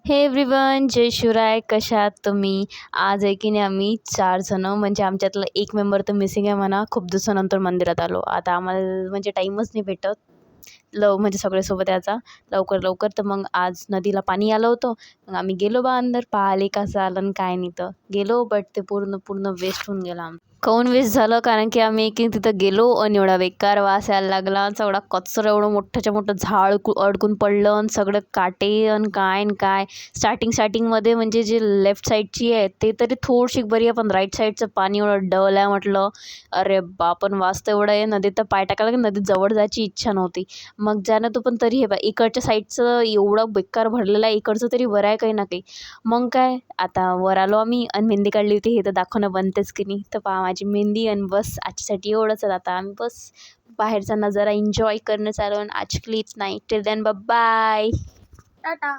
हे एव्हरीवन, जय शिवराय. कशा आहात तुम्ही? आज आहे की नाही आम्ही 4 जणं म्हणजे आमच्यातला एक मेंबर तर मिसिंग आहे म्हणा. खूप दिवसानंतर मंदिरात आलो. आता आम्हाला म्हणजे टाईमच नाही भेटत. म्हणजे सगळे सोबत यायचा लवकर. तर मग आज नदीला पाणी आलं होतं. मग आम्ही गेलो बा अंदर पाहिले कसं आलं आणि काय नाही तर गेलो. बट ते पूर्ण वेस्ट होऊन गेलं काहून वेस्ट झालं कारण की आम्ही की तिथं गेलो आणि एवढा बेकार वास यायला लागला. सगळा कचरा एवढं मोठ्याच्या मोठं झाड अडकून पडलं आणि सगळं काटे आणि काय. स्टार्टिंगमध्ये म्हणजे जे लेफ्ट साईडची आहे ते तरी थोडीशी बरी आहे, पण राईट साईडचं पाणी एवढं डल आहे म्हटलं. अरे बापन वास तर एवढा आहे, नदीत तर पाय टाकायला की नदीत जवळ जायची इच्छा नव्हती. मग जाणं तो पण तरी हे बा इकडच्या साईडचं एवढं बेकार भरलेलं आहे, इकडचं तरी बरं आहे काही ना काही. मग काय आता वर आलो आम्ही आणि मेहंदी काढली होती, हे तर दाखवणं बनतेच की नाही. तर पहा माझी मेहंदी आणि बस आजच्यासाठी एवढंच. आता आम्ही बस बाहेरचा नजारा एन्जॉय करणं चालू आणि आजची it's night. Till then bye. Tata.